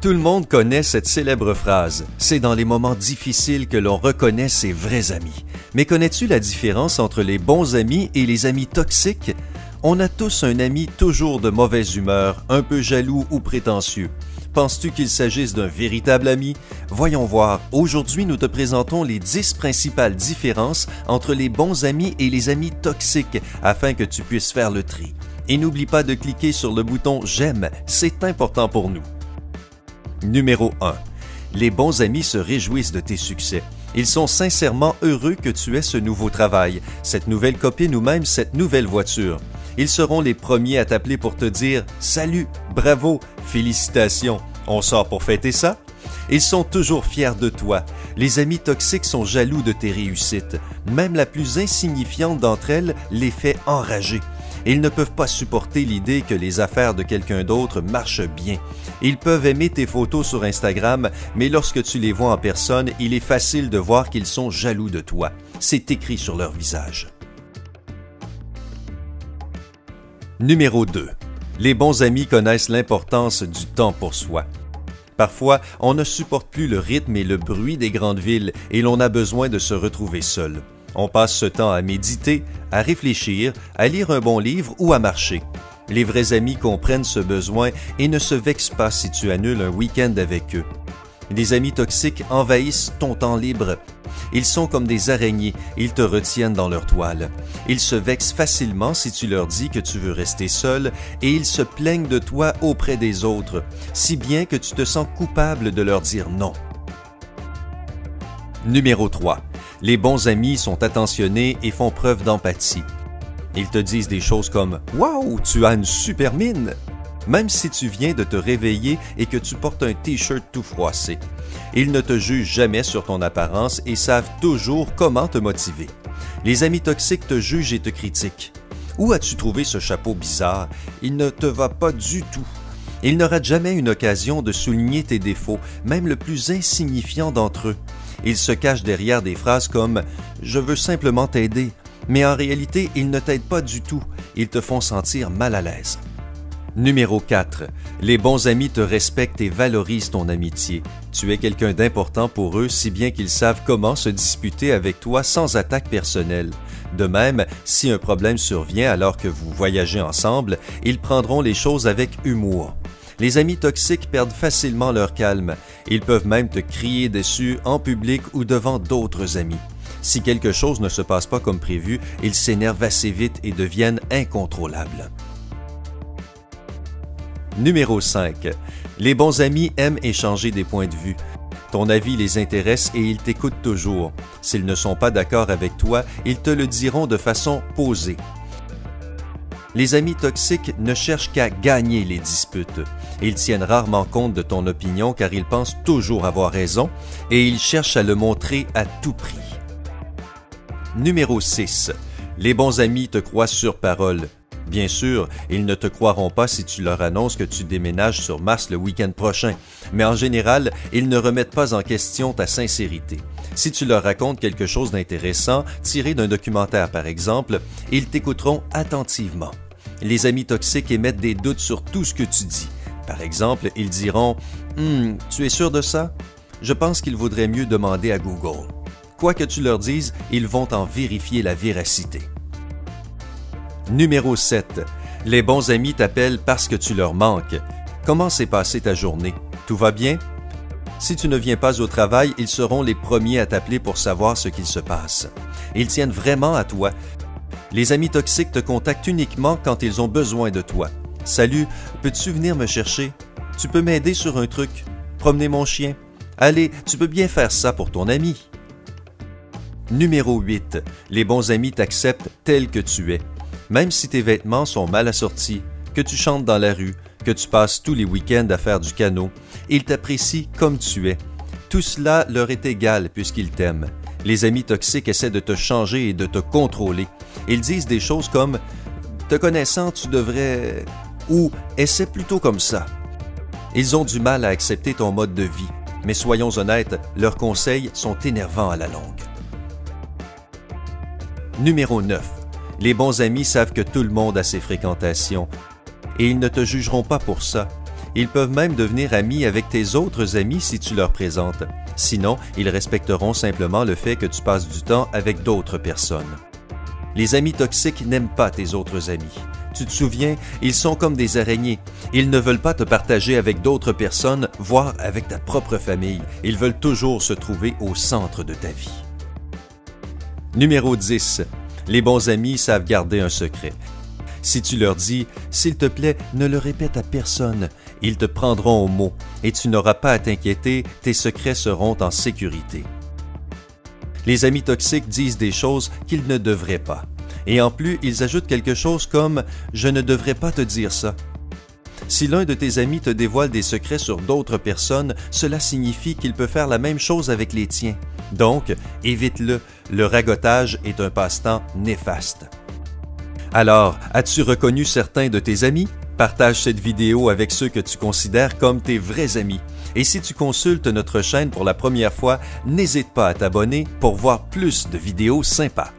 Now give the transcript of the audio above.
Tout le monde connaît cette célèbre phrase. C'est dans les moments difficiles que l'on reconnaît ses vrais amis. Mais connais-tu la différence entre les bons amis et les amis toxiques? On a tous un ami toujours de mauvaise humeur, un peu jaloux ou prétentieux. Penses-tu qu'il s'agisse d'un véritable ami? Voyons voir. Aujourd'hui, nous te présentons les 10 principales différences entre les bons amis et les amis toxiques afin que tu puisses faire le tri. Et n'oublie pas de cliquer sur le bouton « J'aime », c'est important pour nous. Numéro 1. Les bons amis se réjouissent de tes succès. Ils sont sincèrement heureux que tu aies ce nouveau travail, cette nouvelle copine ou même cette nouvelle voiture. Ils seront les premiers à t'appeler pour te dire « Salut, bravo, félicitations, on sort pour fêter ça ?» Ils sont toujours fiers de toi. Les amis toxiques sont jaloux de tes réussites. Même la plus insignifiante d'entre elles les fait enrager. Ils ne peuvent pas supporter l'idée que les affaires de quelqu'un d'autre marchent bien. Ils peuvent aimer tes photos sur Instagram, mais lorsque tu les vois en personne, il est facile de voir qu'ils sont jaloux de toi. C'est écrit sur leur visage. Numéro 2. Les bons amis connaissent l'importance du temps pour soi. Parfois, on ne supporte plus le rythme et le bruit des grandes villes et l'on a besoin de se retrouver seul. On passe ce temps à méditer, à réfléchir, à lire un bon livre ou à marcher. Les vrais amis comprennent ce besoin et ne se vexent pas si tu annules un week-end avec eux. Les amis toxiques envahissent ton temps libre. Ils sont comme des araignées, ils te retiennent dans leur toile. Ils se vexent facilement si tu leur dis que tu veux rester seul et ils se plaignent de toi auprès des autres, si bien que tu te sens coupable de leur dire non. Numéro 3. Les bons amis sont attentionnés et font preuve d'empathie. Ils te disent des choses comme « Wow, tu as une super mine !» même si tu viens de te réveiller et que tu portes un t-shirt tout froissé. Ils ne te jugent jamais sur ton apparence et savent toujours comment te motiver. Les amis toxiques te jugent et te critiquent. Où as-tu trouvé ce chapeau bizarre? Il ne te va pas du tout. Ils ne ratent jamais une occasion de souligner tes défauts, même le plus insignifiant d'entre eux. Ils se cachent derrière des phrases comme « Je veux simplement t'aider », mais en réalité, ils ne t'aident pas du tout. Ils te font sentir mal à l'aise. Numéro 4. Les bons amis te respectent et valorisent ton amitié. Tu es quelqu'un d'important pour eux, si bien qu'ils savent comment se disputer avec toi sans attaque personnelle. De même, si un problème survient alors que vous voyagez ensemble, ils prendront les choses avec humour. Les amis toxiques perdent facilement leur calme. Ils peuvent même te crier dessus en public ou devant d'autres amis. Si quelque chose ne se passe pas comme prévu, ils s'énervent assez vite et deviennent incontrôlables. Numéro 5. Les bons amis aiment échanger des points de vue. Ton avis les intéresse et ils t'écoutent toujours. S'ils ne sont pas d'accord avec toi, ils te le diront de façon posée. Les amis toxiques ne cherchent qu'à gagner les disputes. Ils tiennent rarement compte de ton opinion car ils pensent toujours avoir raison et ils cherchent à le montrer à tout prix. Numéro 6. Les bons amis te croient sur parole. Bien sûr, ils ne te croiront pas si tu leur annonces que tu déménages sur Mars le week-end prochain, mais en général, ils ne remettent pas en question ta sincérité. Si tu leur racontes quelque chose d'intéressant, tiré d'un documentaire par exemple, ils t'écouteront attentivement. Les amis toxiques émettent des doutes sur tout ce que tu dis. Par exemple, ils diront « Tu es sûr de ça? Je pense qu'il vaudrait mieux demander à Google. » Quoi que tu leur dises, ils vont en vérifier la véracité. Numéro 7. Les bons amis t'appellent parce que tu leur manques. Comment s'est passée ta journée? Tout va bien? Si tu ne viens pas au travail, ils seront les premiers à t'appeler pour savoir ce qu'il se passe. Ils tiennent vraiment à toi. Les amis toxiques te contactent uniquement quand ils ont besoin de toi. « Salut, peux-tu venir me chercher? Tu peux m'aider sur un truc? Promener mon chien? Allez, tu peux bien faire ça pour ton ami. » Numéro 8. Les bons amis t'acceptent tel que tu es. Même si tes vêtements sont mal assortis, que tu chantes dans la rue, que tu passes tous les week-ends à faire du canot, ils t'apprécient comme tu es. Tout cela leur est égal puisqu'ils t'aiment. Les amis toxiques essaient de te changer et de te contrôler. Ils disent des choses comme « Te connaissant, tu devrais… » ou « Essaie plutôt comme ça ». Ils ont du mal à accepter ton mode de vie, mais soyons honnêtes, leurs conseils sont énervants à la longue. Numéro 9. Les bons amis savent que tout le monde a ses fréquentations et ils ne te jugeront pas pour ça. Ils peuvent même devenir amis avec tes autres amis si tu leur présentes. Sinon, ils respecteront simplement le fait que tu passes du temps avec d'autres personnes. Les amis toxiques n'aiment pas tes autres amis. Tu te souviens, ils sont comme des araignées. Ils ne veulent pas te partager avec d'autres personnes, voire avec ta propre famille. Ils veulent toujours se trouver au centre de ta vie. Numéro 10. Les bons amis savent garder un secret. Si tu leur dis « S'il te plaît, ne le répète à personne », ils te prendront au mot et tu n'auras pas à t'inquiéter, tes secrets seront en sécurité. Les amis toxiques disent des choses qu'ils ne devraient pas. Et en plus, ils ajoutent quelque chose comme « Je ne devrais pas te dire ça ». Si l'un de tes amis te dévoile des secrets sur d'autres personnes, cela signifie qu'il peut faire la même chose avec les tiens. Donc, évite-le, le ragotage est un passe-temps néfaste. Alors, as-tu reconnu certains de tes amis? Partage cette vidéo avec ceux que tu considères comme tes vrais amis. Et si tu consultes notre chaîne pour la première fois, n'hésite pas à t'abonner pour voir plus de vidéos sympas.